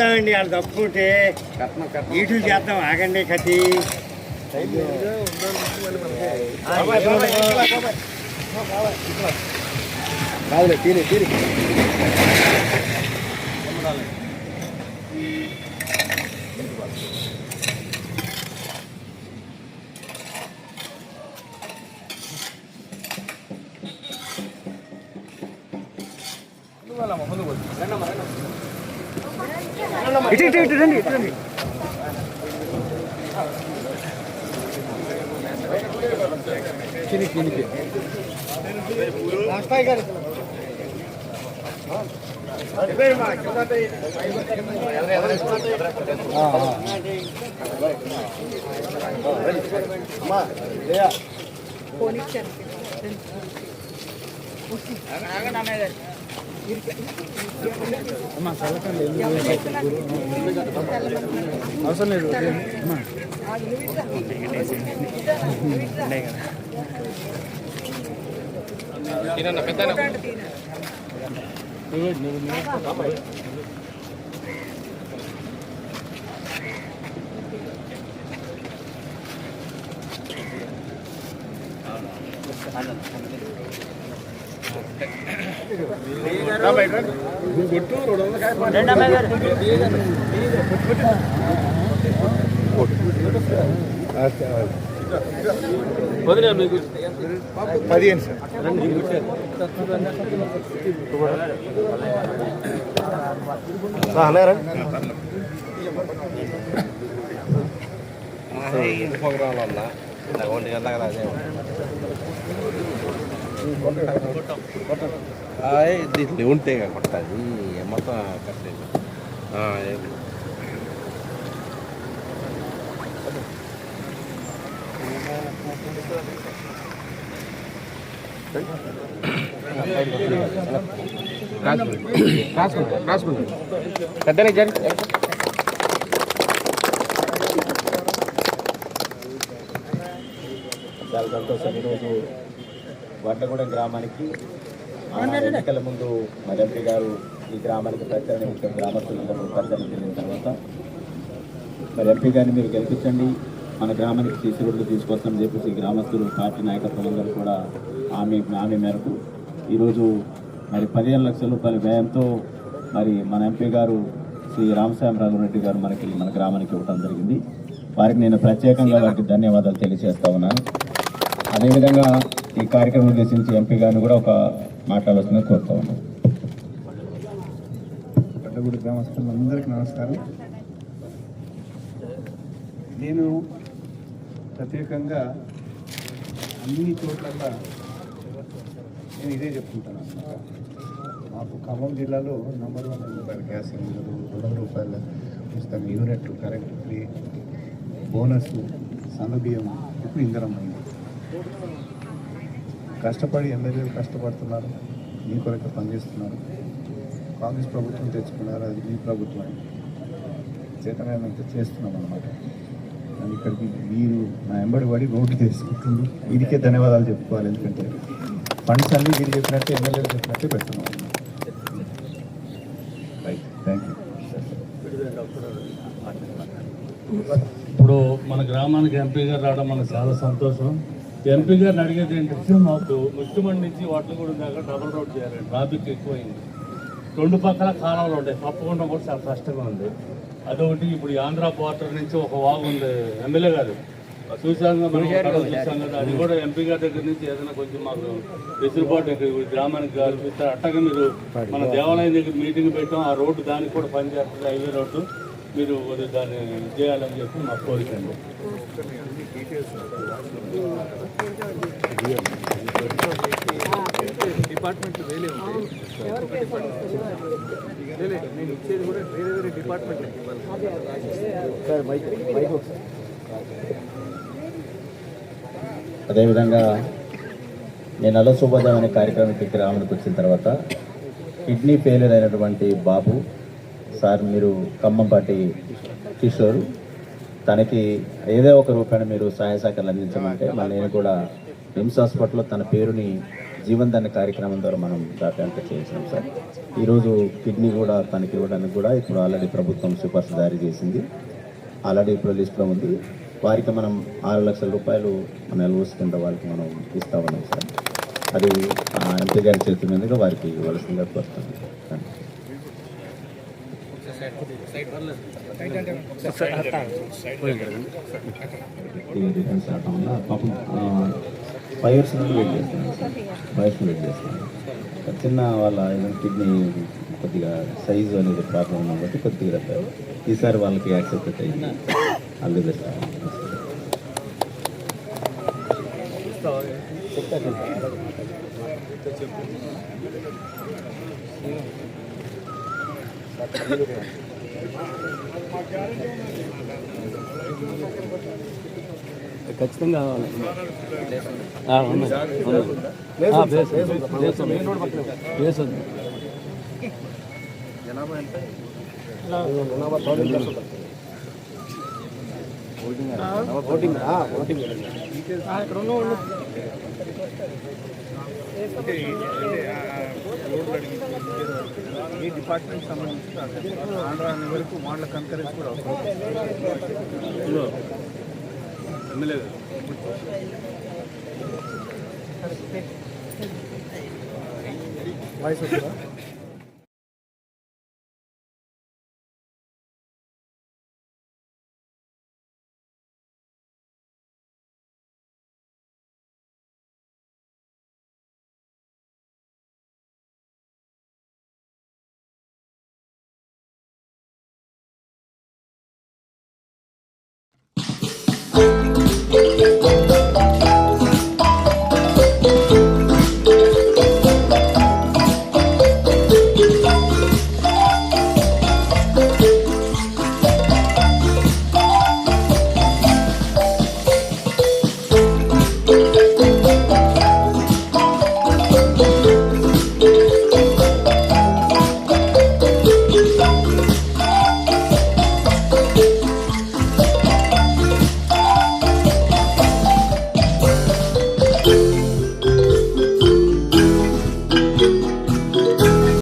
చేద్దామండి వాళ్ళు తప్పుకుంటే ఇటు చేద్దాం. ఆగండి కత్తి కాదులే తీరి తీరి ఇటు ఇటు ఇటు రండి, ఇటు రండి. అవసరం లేదు. మీకు 15 సార్. దీంట్లో ఉంటే కొట్టది మొత్తం కట్టలేదు. పెద్దనే జరి చాలా సంతోషం. ఈరోజు వడ్లగూడెం గ్రామానికి ఎన్నికల ముందు మరి ఎంపీ గారు ఈ గ్రామానికి ప్రచార నిమిత్తం గ్రామస్తులందరూ ప్రచారం చేసిన తర్వాత మరి ఎంపీ గారిని మీరు గెలిపించండి, మన గ్రామానికి సీసీ రోడ్లు తీసుకొస్తామని చెప్పేసి గ్రామస్తులు పార్టీ నాయకత్వం అందరూ కూడా హామీ మేరకు ఈరోజు మరి 15 లక్షల రూపాయల వ్యయంతో మరి మన ఎంపీ గారు శ్రీ రామసాయం రెడ్డి గారు మన గ్రామానికి ఇవ్వడం జరిగింది. వారికి నేను ప్రత్యేకంగా వారికి ధన్యవాదాలు తెలియజేస్తా ఉన్నాను. అదేవిధంగా ఈ కార్యక్రమం ఉద్దేశించి ఎంపీ గారిని కూడా ఒక మాట్లాడాల్సిందిగా కోరుతా ఉన్నాను. వడ్లగూడెం గ్రామస్తులందరికీ నమస్కారం. నేను ప్రత్యేకంగా అన్ని చోట్లల్లా నేను ఇదే చెప్పుకుంటాను అన్నమాట. మాకు ఖమ్మం జిల్లాలో నంబర్ 1 గ్యాస్ సిలిండర్లు, ₹200 ఉచితంగా యూనిట్ కరెంటు ఫ్రీ, బోనస్, సన్నబియ్యం, ఇప్పుడు ఇంధనం అయింది. కష్టపడి ఎమ్మెల్యేలు కష్టపడుతున్నారు, మీ కొరకు పనిచేస్తున్నారు. కాంగ్రెస్ ప్రభుత్వం తెచ్చుకున్నారు, అది మీ ప్రభుత్వం చేతనైనంత చేస్తున్నాం అన్నమాట. కానీ ఇక్కడికి మీరు నా వెంబడి పడి రోడ్డు తీసుకుంటుంది, వీరికే ధన్యవాదాలు చెప్పుకోవాలి. ఎందుకంటే ఫండ్స్ అన్నీ వీరు చెప్పినట్టే ఎమ్మెల్యేలు చెప్పినట్టే పెడుతున్నాం. Right, thank you. ఇప్పుడు మన గ్రామానికి ఎంపీ గారు రావడం మనకు చాలా సంతోషం. ఎంపీ గారిని అడిగేది ఏంటంటే, మాకు ముష్టిమండి నుంచి వడ్లగూడెం దాకా డబుల్ రోడ్ చేయాలండి. ట్రాఫిక్ ఎక్కువైంది, 2 పక్కల కాలువలు ఉంటాయి, తప్పకుండా కూడా చాలా కష్టంగా ఉంది. అదొకటి. ఇప్పుడు ఈ ఆంధ్ర బార్డర్ నుంచి ఒక వాగు ఉంది, ఎమ్మెల్యే గారు చూసాం కదా, అది కూడా ఎంపీ గారి దగ్గర నుంచి ఏదైనా కొంచెం మాకు వెసులుబాటు ఇక్కడ గ్రామానికి కల్పిస్తారు. అట్టగా మీరు మన దేవాలయం దగ్గర మీటింగ్ పెట్టాం, ఆ రోడ్డు దానికి కూడా పనిచేస్తుంది, హైవే రోడ్డు. మీరు దాన్ని చేయాలని చెప్పి మాకు కోరికండి. డిపార్ట్మెంట్ వేరే ఉంది, నేను ఇచ్చేది కూడా వేరే డిపార్ట్మెంట్. అదేవిధంగా నేను అల శుభోదయం అనే కార్యక్రమానికి గ్రామానికి వచ్చిన తర్వాత కిడ్నీ ఫెయిల్యూర్ అయినటువంటి బాబు సార్, మీరు ఖమ్మంపాటి కిషోర్, తనకి ఏదో ఒక రూపాయన మీరు సహాయ సహకారాలు అందించమంటే మళ్ళీ నేను కూడా నిమ్స్ హాస్పిటల్లో తన పేరుని జీవన్దాన కార్యక్రమం ద్వారా మనం దాటంతా చేసాం సార్. ఈరోజు కిడ్నీ కూడా తనకి ఇవ్వడానికి కూడా ఇప్పుడు ఆల్రెడీ ప్రభుత్వం సిఫార్సు జారీ చేసింది. ఆల్రెడీ ఇప్పుడు లిస్ట్లో ఉంది. వారికి మనం 6 లక్షల రూపాయలు మన ఎల్ఓస్ కింద వాళ్ళకి మనం ఇస్తా ఉన్నాం సార్. అది ఎంపీ గారి చేతుల మీదుగా వారికి ఇవ్వాల్సిందిగా కోరుతుంది. డిఫెన్స్ శాఖ వల్ల పాపం ఫైర్స్ నుండి వెయిట్ చేస్తున్నాను సార్. ఫైర్స్ వెయిట్ చేస్తున్నాను. చిన్న వాళ్ళ కిడ్నీ కొద్దిగా సైజు అనేది ప్రాబ్లం ఉంది కాబట్టి కొద్దిగా చెప్పారు. ఈసారి వాళ్ళకి యాక్సెప్ట్ అయింది. All the best. ఖచ్చితంగా ఈ డిపార్ట్మెంట్ సంబంధించి ఆంధ్ర వరకు మోడల్ కన్కరెన్స్ కూడా వాయిస్ వస్తుందా?